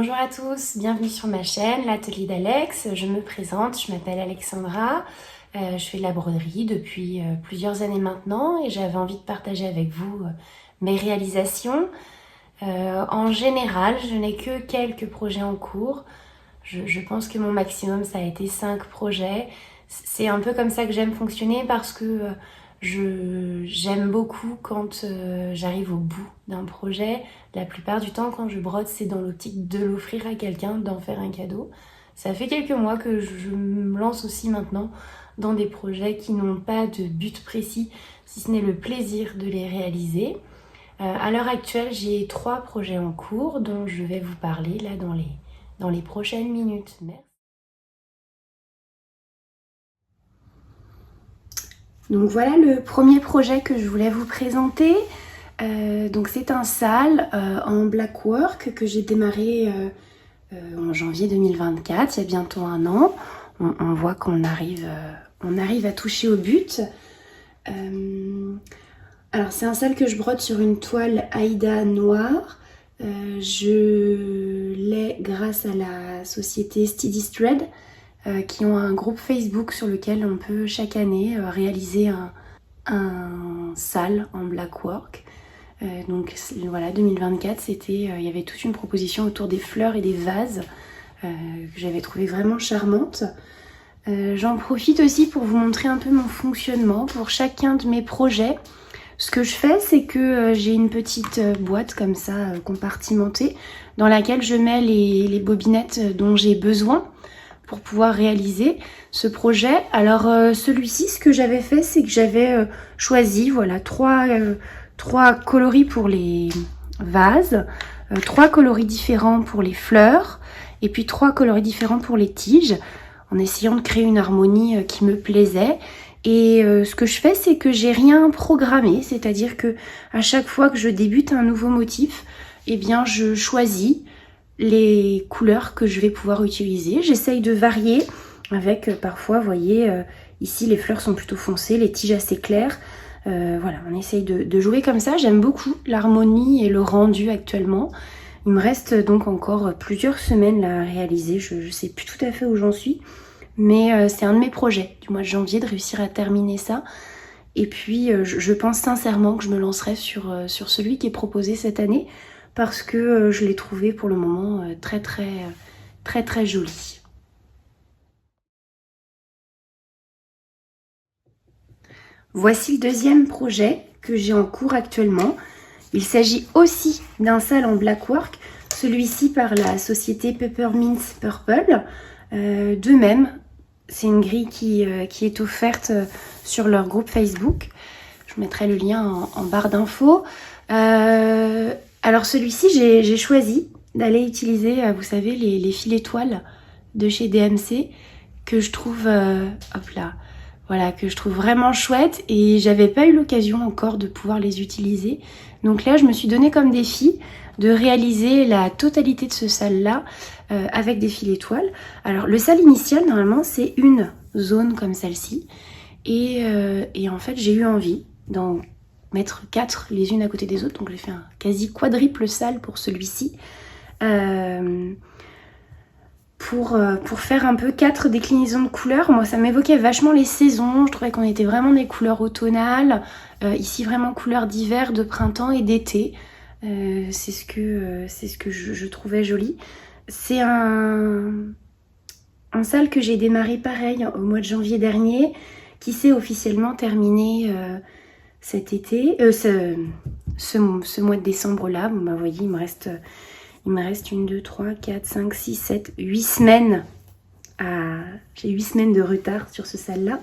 Bonjour à tous, bienvenue sur ma chaîne, l'Atelier d'Alex. Je me présente, je m'appelle Alexandra. Je fais de la broderie depuis plusieurs années maintenant et j'avais envie de partager avec vous mes réalisations. En général, je n'ai que quelques projets en cours. Je pense que mon maximum, ça a été 5 projets. C'est un peu comme ça que j'aime fonctionner parce que j'aime beaucoup quand j'arrive au bout d'un projet. La plupart du temps, quand je brode, c'est dans l'optique de l'offrir à quelqu'un, d'en faire un cadeau. Ça fait quelques mois que je me lance aussi maintenant dans des projets qui n'ont pas de but précis, si ce n'est le plaisir de les réaliser. À l'heure actuelle, j'ai 3 projets en cours dont je vais vous parler là dans les prochaines minutes. Merci. Donc voilà le premier projet que je voulais vous présenter. Donc c'est un sale en black work que j'ai démarré en janvier 2024, il y a bientôt un an. On voit qu'on arrive à toucher au but. Alors c'est un sale que je brode sur une toile Aïda noire. Je l'ai grâce à la société Steady Thread qui ont un groupe Facebook sur lequel on peut chaque année réaliser un sale en black work. Donc voilà, 2024, il y avait toute une proposition autour des fleurs et des vases que j'avais trouvé vraiment charmante. J'en profite aussi pour vous montrer un peu mon fonctionnement pour chacun de mes projets. Ce que je fais, c'est que j'ai une petite boîte comme ça compartimentée dans laquelle je mets les bobinettes dont j'ai besoin pour pouvoir réaliser ce projet. Alors celui-ci, ce que j'avais fait, c'est que j'avais choisi voilà, trois coloris pour les vases, 3 coloris différents pour les fleurs et puis 3 coloris différents pour les tiges, en essayant de créer une harmonie qui me plaisait. Et ce que je fais, c'est que j'ai rien programmé, c'est-à-dire que à chaque fois que je débute un nouveau motif, eh bien je choisis les couleurs que je vais pouvoir utiliser. J'essaye de varier avec parfois, vous voyez, ici les fleurs sont plutôt foncées, les tiges assez claires. Voilà, on essaye de jouer comme ça. J'aime beaucoup l'harmonie et le rendu actuellement. Il me reste donc encore plusieurs semaines là, à réaliser. Je ne sais plus tout à fait où j'en suis. Mais c'est un de mes projets du mois de janvier de réussir à terminer ça. Et puis je pense sincèrement que je me lancerai sur celui qui est proposé cette année parce que je l'ai trouvé pour le moment très joli. Voici le deuxième projet que j'ai en cours actuellement. Il s'agit aussi d'un sale en black work, celui-ci par la société Peppermint Purple. De même, c'est une grille qui est offerte sur leur groupe Facebook. Je mettrai le lien en barre d'infos. Alors celui-ci, j'ai choisi d'aller utiliser, vous savez, les filets toiles de chez DMC que je trouve, que je trouve vraiment chouette et j'avais pas eu l'occasion encore de pouvoir les utiliser. Donc là, je me suis donné comme défi de réaliser la totalité de ce sale-là avec des filets toiles. Alors le sale initial, normalement, c'est une zone comme celle-ci. Et en fait, j'ai eu envie d'en mettre 4 les unes à côté des autres. Donc j'ai fait un quasi quadruple sale pour celui-ci. Pour faire un peu 4 déclinaisons de couleurs. Moi, ça m'évoquait vachement les saisons. Je trouvais qu'on était vraiment des couleurs automnales. Ici, vraiment couleurs d'hiver, de printemps et d'été. C'est ce que je trouvais joli. C'est un sale que j'ai démarré pareil au mois de janvier dernier, qui s'est officiellement terminé cet été, ce mois de décembre là. Bon, bah, vous voyez, il me reste 1, 2, 3, 4, 5, 6, 7, 8 semaines. J'ai 8 semaines de retard sur ce sale là.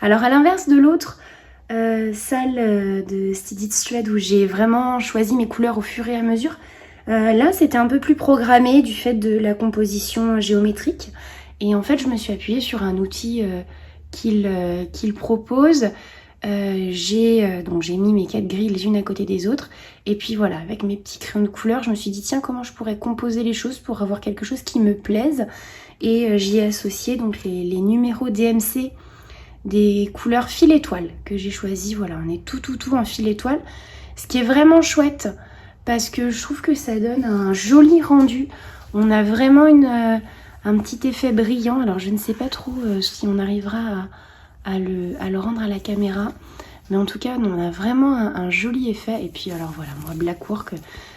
Alors à l'inverse de l'autre sale de Steady Thread où j'ai vraiment choisi mes couleurs au fur et à mesure, là c'était un peu plus programmé du fait de la composition géométrique. Et en fait je me suis appuyée sur un outil qu'il propose. J'ai mis mes 4 grilles les unes à côté des autres et puis voilà, avec mes petits crayons de couleur, je me suis dit tiens, comment je pourrais composer les choses pour avoir quelque chose qui me plaise. Et j'y ai associé donc les numéros DMC des couleurs fil étoile que j'ai choisi. Voilà, on est tout en fil étoile. Ce qui est vraiment chouette parce que je trouve que ça donne un joli rendu. On a vraiment un petit effet brillant. Alors je ne sais pas trop si on arrivera à le rendre à la caméra. Mais en tout cas, on a vraiment un joli effet. Et puis alors voilà, moi Blackwork,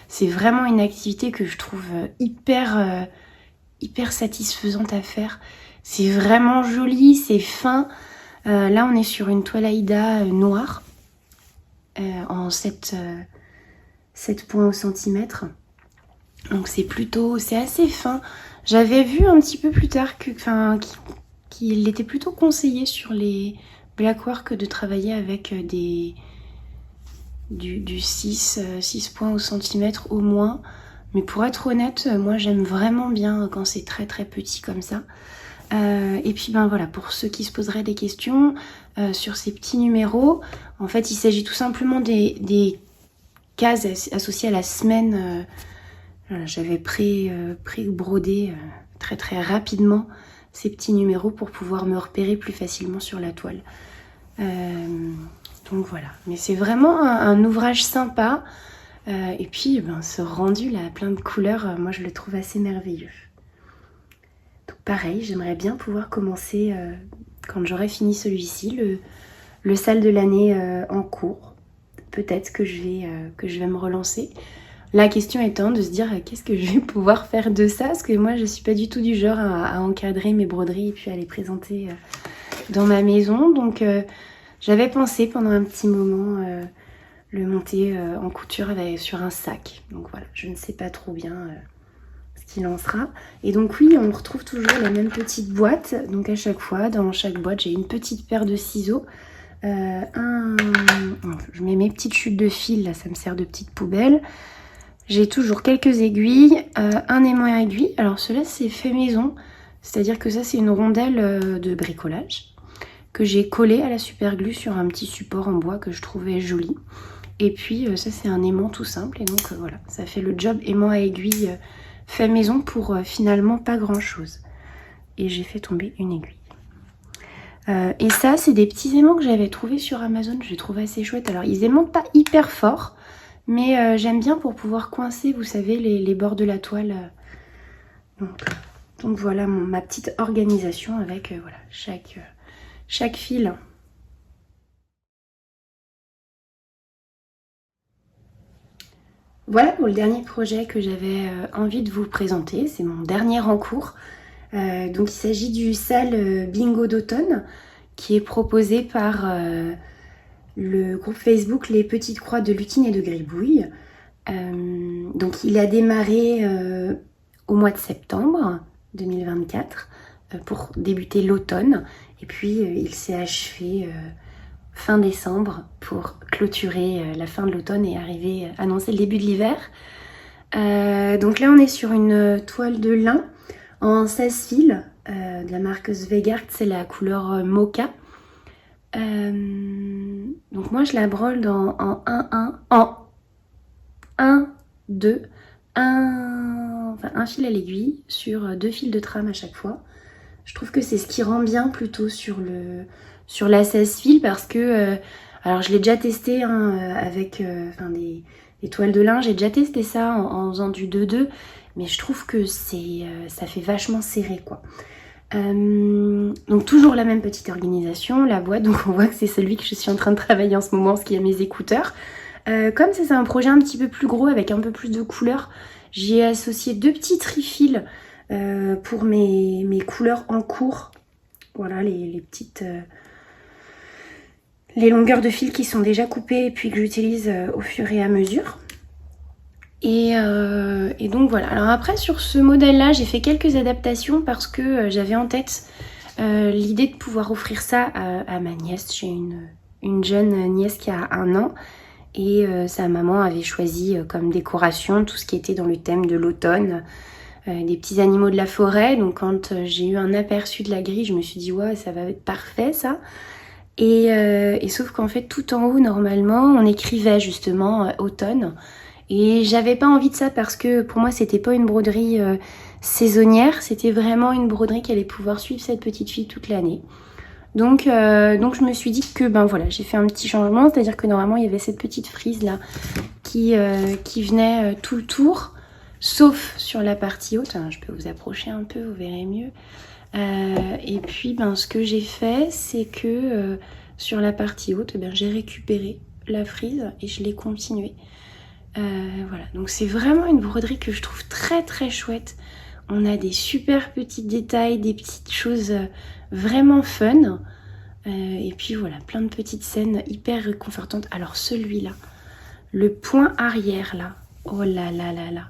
c'est vraiment une activité que je trouve hyper satisfaisante à faire. C'est vraiment joli, c'est fin. Là on est sur une toile Aïda noire en 7 points au centimètre. Donc c'est assez fin. J'avais vu un petit peu plus tard qu'il était plutôt conseillé sur les Blackwork de travailler avec du 6 points au centimètre au moins. Mais pour être honnête, moi j'aime vraiment bien quand c'est très petit comme ça. Et puis ben voilà, pour ceux qui se poseraient des questions sur ces petits numéros, en fait il s'agit tout simplement des cases associées à la semaine. Voilà, j'avais pré-brodé très rapidement ces petits numéros pour pouvoir me repérer plus facilement sur la toile. Donc voilà, mais c'est vraiment un ouvrage sympa. Et puis ben, ce rendu là, plein de couleurs, moi je le trouve assez merveilleux. Donc pareil, j'aimerais bien pouvoir commencer, quand j'aurai fini celui-ci, le sale de l'année en cours. Peut-être que je vais me relancer. La question étant de se dire qu'est-ce que je vais pouvoir faire de ça, parce que moi je suis pas du tout du genre à encadrer mes broderies et puis à les présenter dans ma maison. Donc j'avais pensé pendant un petit moment le monter en couture sur un sac. Donc voilà, je ne sais pas trop bien ce qu'il en sera. Et donc oui, on retrouve toujours la même petite boîte. Donc à chaque fois, dans chaque boîte, j'ai une petite paire de ciseaux. Je mets mes petites chutes de fil, là ça me sert de petite poubelle. J'ai toujours quelques aiguilles, un aimant à aiguille. Alors cela c'est fait maison, c'est-à-dire que ça c'est une rondelle de bricolage que j'ai collée à la super glue sur un petit support en bois que je trouvais joli. Et puis ça c'est un aimant tout simple et donc voilà, ça fait le job aimant à aiguille fait maison pour finalement pas grand chose. Et j'ai fait tomber une aiguille. Et ça c'est des petits aimants que j'avais trouvés sur Amazon, je les trouve assez chouettes. Alors ils aimantent pas hyper fort, mais j'aime bien pour pouvoir coincer, vous savez, les bords de la toile. Donc voilà ma petite organisation avec voilà, chaque fil. Voilà pour le dernier projet que j'avais envie de vous présenter. C'est mon dernier en cours. Donc il s'agit du sale bingo d'automne qui est proposé par le groupe Facebook Les Petites Croix de Lutine et de Gribouille. Donc il a démarré au mois de septembre 2024 pour débuter l'automne et puis il s'est achevé fin décembre pour clôturer la fin de l'automne et annoncer le début de l'hiver. Donc là on est sur une toile de lin en 16 fils de la marque Svegart, c'est la couleur mocha. Donc moi je la brode en 1, 2, un fil à l'aiguille sur 2 fils de trame à chaque fois. Je trouve que c'est ce qui rend bien plutôt sur la 16 fils parce que alors je l'ai déjà testé avec des toiles de lin, j'ai déjà testé ça en faisant du 2-2, mais je trouve que ça fait vachement serré quoi. Donc toujours la même petite organisation, la boîte, donc on voit que c'est celui que je suis en train de travailler en ce moment, parce qu'il y a mes écouteurs. Comme c'est un projet un petit peu plus gros avec un peu plus de couleurs, j'y ai associé 2 petits trifils pour mes couleurs en cours. Voilà les petites les longueurs de fil qui sont déjà coupées et puis que j'utilise au fur et à mesure. Et donc voilà. Alors après sur ce modèle là j'ai fait quelques adaptations parce que j'avais en tête l'idée de pouvoir offrir ça à ma nièce. J'ai une jeune nièce qui a 1 an et sa maman avait choisi comme décoration tout ce qui était dans le thème de l'automne, des petits animaux de la forêt. Donc quand j'ai eu un aperçu de la grille, je me suis dit ouais ça va être parfait ça. Et sauf qu'en fait tout en haut normalement on écrivait justement automne. Et j'avais pas envie de ça parce que pour moi c'était pas une broderie saisonnière, c'était vraiment une broderie qui allait pouvoir suivre cette petite fille toute l'année. Donc je me suis dit que ben voilà, j'ai fait un petit changement, c'est-à-dire que normalement il y avait cette petite frise là qui venait tout le tour, sauf sur la partie haute. Alors, je peux vous approcher un peu, vous verrez mieux. Et puis ce que j'ai fait, c'est que sur la partie haute, j'ai récupéré la frise et je l'ai continuée. Voilà, donc c'est vraiment une broderie que je trouve très très chouette. On a des super petits détails, des petites choses vraiment fun. Et puis voilà, plein de petites scènes hyper réconfortantes. Alors celui-là, le point arrière là, oh là là là là,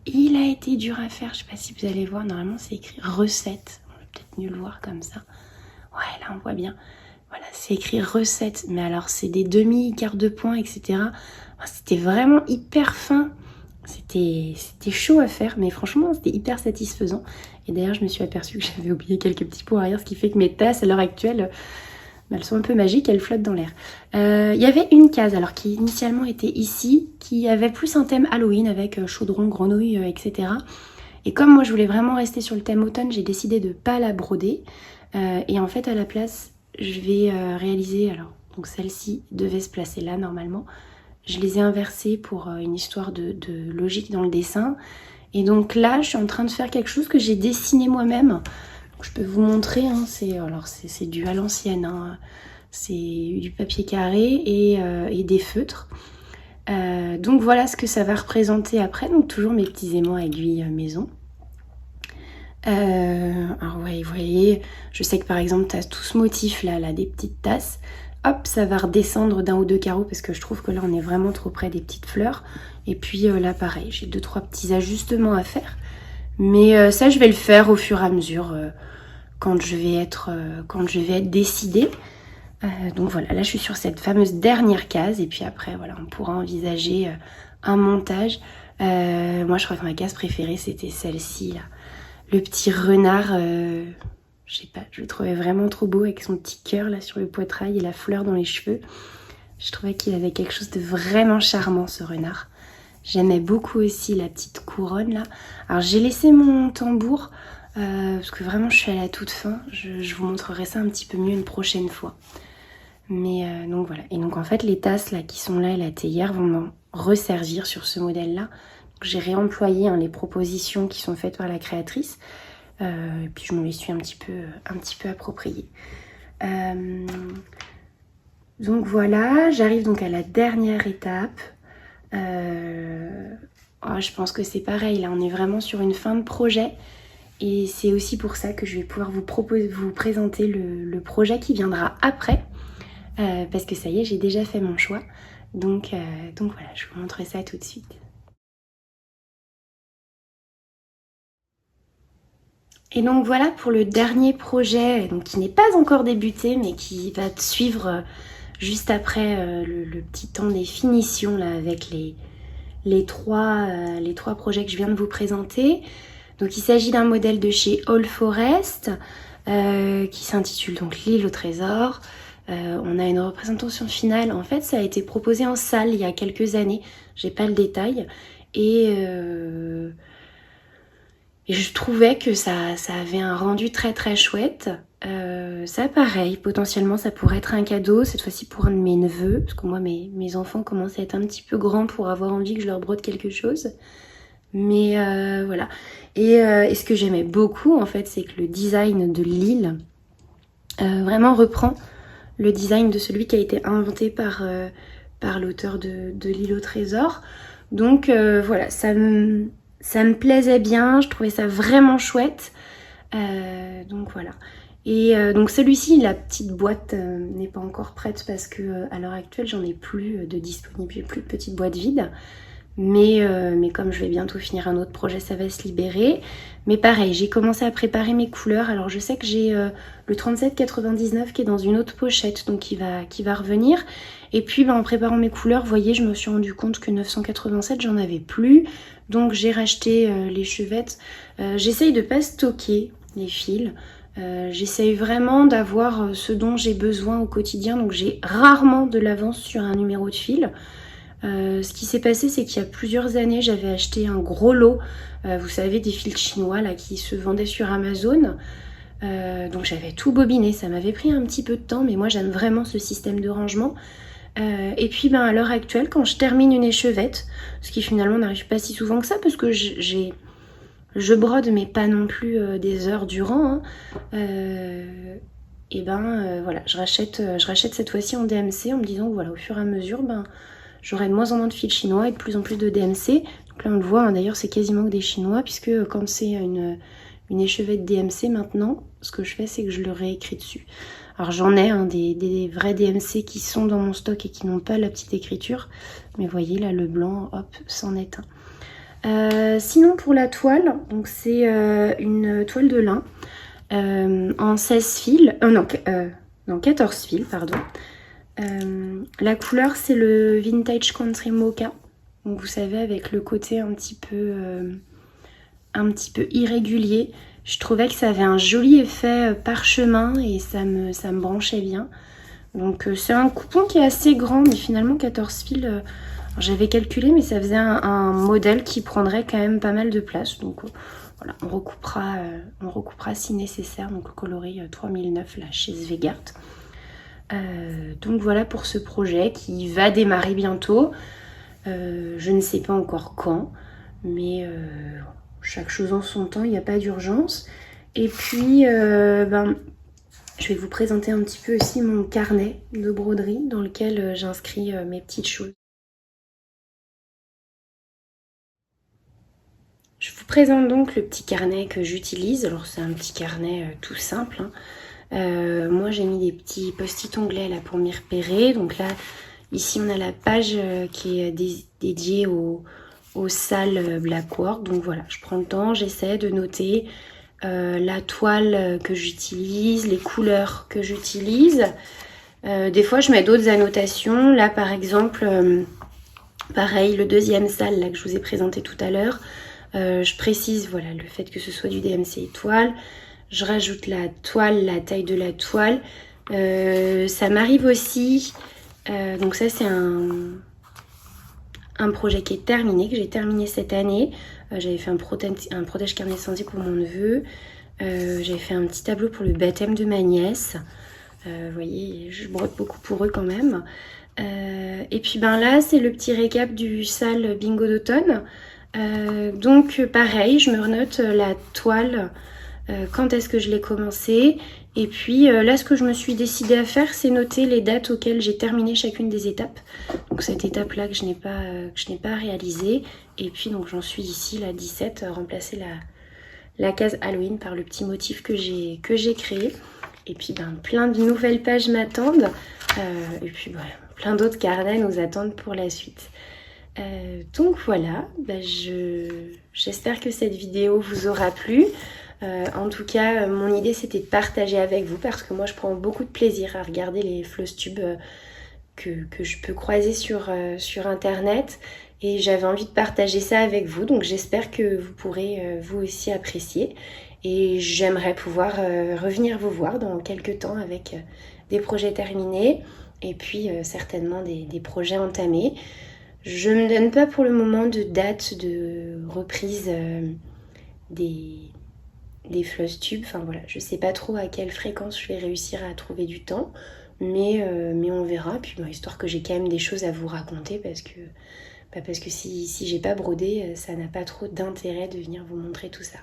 il a été dur à faire. Je sais pas si vous allez voir, normalement c'est écrit recette. On va peut-être mieux le voir comme ça. Ouais, là on voit bien. Voilà, c'est écrit recette, mais alors c'est des demi, quarts de point, etc. C'était vraiment hyper fin. C'était chaud à faire, mais franchement c'était hyper satisfaisant. Et d'ailleurs je me suis aperçue que j'avais oublié quelques petits pots arrière, ce qui fait que mes tasses à l'heure actuelle, elles sont un peu magiques, elles flottent dans l'air. Il y avait une case alors qui initialement était ici, qui avait plus un thème Halloween avec chaudron, grenouille, etc. Et comme moi je voulais vraiment rester sur le thème automne, j'ai décidé de ne pas la broder. Et en fait à la place, je vais réaliser, alors donc celle-ci devait se placer là normalement. Je les ai inversées pour une histoire de logique dans le dessin. Et donc là, je suis en train de faire quelque chose que j'ai dessiné moi-même. Je peux vous montrer, hein, c'est du à l'ancienne. Hein. C'est du papier carré et des feutres. Donc voilà ce que ça va représenter après. Donc toujours mes petits aimants à aiguille maison. Alors ouais, vous voyez, je sais que par exemple, tu as tout ce motif là, des petites tasses. Hop, ça va redescendre d'un ou deux carreaux parce que je trouve que là on est vraiment trop près des petites fleurs. Et puis là pareil, j'ai 2-3 petits ajustements à faire. Mais ça je vais le faire au fur et à mesure quand je vais être décidée. Donc voilà, là je suis sur cette fameuse dernière case. Et puis après voilà, on pourra envisager un montage. Moi je crois que ma case préférée c'était celle-ci là. Le petit renard... je sais pas, je le trouvais vraiment trop beau avec son petit cœur là sur le poitrail et la fleur dans les cheveux. Je trouvais qu'il avait quelque chose de vraiment charmant ce renard. J'aimais beaucoup aussi la petite couronne là. Alors j'ai laissé mon tambour parce que vraiment je suis à la toute fin. Je vous montrerai ça un petit peu mieux une prochaine fois. Mais donc voilà. Et donc en fait les tasses là qui sont là et la théière vont m'en resservir sur ce modèle là. J'ai réemployé les propositions qui sont faites par la créatrice. Et puis je me les suis un petit peu appropriées. Donc voilà, j'arrive donc à la dernière étape. Je pense que c'est pareil, là on est vraiment sur une fin de projet. Et c'est aussi pour ça que je vais pouvoir vous présenter le projet qui viendra après. Parce que ça y est, j'ai déjà fait mon choix. Donc voilà, je vous montrerai ça tout de suite. Et donc voilà pour le dernier projet, donc qui n'est pas encore débuté mais qui va suivre juste après le petit temps des finitions là, avec les trois projets que je viens de vous présenter. Donc il s'agit d'un modèle de chez All Forest qui s'intitule donc L'île au trésor. On a une représentation finale, en fait ça a été proposé en salle il y a quelques années, j'ai pas le détail, et je trouvais que ça avait un rendu très très chouette. Ça pareil, potentiellement ça pourrait être un cadeau, cette fois-ci pour un de mes neveux, parce que moi mes enfants commencent à être un petit peu grands pour avoir envie que je leur brode quelque chose. Mais voilà. Et ce que j'aimais beaucoup en fait, c'est que le design de l'île vraiment reprend le design de celui qui a été inventé par l'auteur de L'île au trésor. Donc voilà, ça me plaisait bien, je trouvais ça vraiment chouette. Donc voilà. Et donc celui-ci, la petite boîte n'est pas encore prête parce que à l'heure actuelle, j'en ai plus de disponible, j'ai plus de petite boîte vide. Mais comme je vais bientôt finir un autre projet, ça va se libérer. Mais pareil, j'ai commencé à préparer mes couleurs. Alors je sais que j'ai le 37,99 qui est dans une autre pochette, donc qui va revenir. Et puis en préparant mes couleurs, vous voyez, je me suis rendu compte que 987, j'en avais plus. Donc j'ai racheté les chevettes. J'essaye de pas stocker les fils. J'essaye vraiment d'avoir ce dont j'ai besoin au quotidien. Donc j'ai rarement de l'avance sur un numéro de fil. Ce qui s'est passé, c'est qu'il y a plusieurs années, j'avais acheté un gros lot, vous savez, des fils chinois là qui se vendaient sur Amazon. Donc j'avais tout bobiné, ça m'avait pris un petit peu de temps, mais moi j'aime vraiment ce système de rangement. Et puis ben, à l'heure actuelle, quand je termine une échevette, ce qui finalement n'arrive pas si souvent que ça, parce que je brode mais pas non plus des heures durant, et ben voilà, je rachète cette fois-ci en DMC en me disant que voilà, au fur et à mesure, ben, j'aurai de moins en moins de fils chinois et de plus en plus de DMC. Donc là on le voit, hein, d'ailleurs c'est quasiment que des chinois, puisque quand c'est une échevette DMC maintenant, ce que je fais c'est que je le réécris dessus. Alors j'en ai des vrais DMC qui sont dans mon stock et qui n'ont pas la petite écriture, mais vous voyez là le blanc, hop, c'en est un. Sinon pour la toile, donc c'est une toile de lin en 16 fils, non 14 fils pardon. La couleur c'est le Vintage Country Mocha, donc vous savez avec le côté un petit peu irrégulier. Je trouvais que ça avait un joli effet parchemin et ça me branchait bien. Donc c'est un coupon qui est assez grand, mais finalement 14 fils, j'avais calculé, mais ça faisait un modèle qui prendrait quand même pas mal de place. Donc voilà, on recoupera si nécessaire. Donc coloris 3009 là chez Svegart. Donc voilà pour ce projet qui va démarrer bientôt. Je ne sais pas encore quand, mais chaque chose en son temps, il n'y a pas d'urgence. Et puis, je vais vous présenter un petit peu aussi mon carnet de broderie dans lequel j'inscris mes petites choses. Je vous présente donc le petit carnet que j'utilise. Alors c'est un petit carnet tout simple, hein. Moi j'ai mis des petits post-it onglets là pour m'y repérer. Donc là, ici on a la page qui est dédiée aux salles Blackwork. Donc voilà, je prends le temps, j'essaie de noter la toile que j'utilise, les couleurs que j'utilise. Des fois je mets d'autres annotations. Là par exemple, pareil, le deuxième salle là, que je vous ai présenté tout à l'heure. Je précise voilà le fait que ce soit du DMC étoile. Je rajoute la toile, la taille de la toile. Ça m'arrive aussi, donc ça c'est un projet qui est terminé, que j'ai terminé cette année. J'avais fait un protège carnet santé pour mon neveu. J'avais fait un petit tableau pour le baptême de ma nièce. Vous voyez, je brode beaucoup pour eux quand même. Et puis ben là, c'est le petit récap du sale bingo d'automne. Donc pareil, je me renote la toile, quand est-ce que je l'ai commencé. Et puis là, ce que je me suis décidée à faire, c'est noter les dates auxquelles j'ai terminé chacune des étapes. Donc cette étape-là que je n'ai pas réalisée. Et puis donc j'en suis ici, la 17, remplacer la case Halloween par le petit motif que j'ai créé. Et puis ben, plein de nouvelles pages m'attendent. Et puis voilà, plein d'autres carnets nous attendent pour la suite. Donc voilà, ben j'espère que cette vidéo vous aura plu. En tout cas, mon idée c'était de partager avec vous parce que moi je prends beaucoup de plaisir à regarder les Flosstube que je peux croiser sur internet, et j'avais envie de partager ça avec vous, donc j'espère que vous pourrez vous aussi apprécier, et j'aimerais pouvoir revenir vous voir dans quelques temps avec des projets terminés et puis certainement des projets entamés. Je ne me donne pas pour le moment de date de reprise des Flosstube. Enfin voilà, je sais pas trop à quelle fréquence je vais réussir à trouver du temps, mais on verra. Puis histoire que j'ai quand même des choses à vous raconter, parce que si j'ai pas brodé, ça n'a pas trop d'intérêt de venir vous montrer tout ça.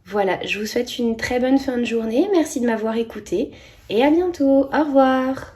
Voilà, je vous souhaite une très bonne fin de journée, merci de m'avoir écouté et à bientôt, au revoir.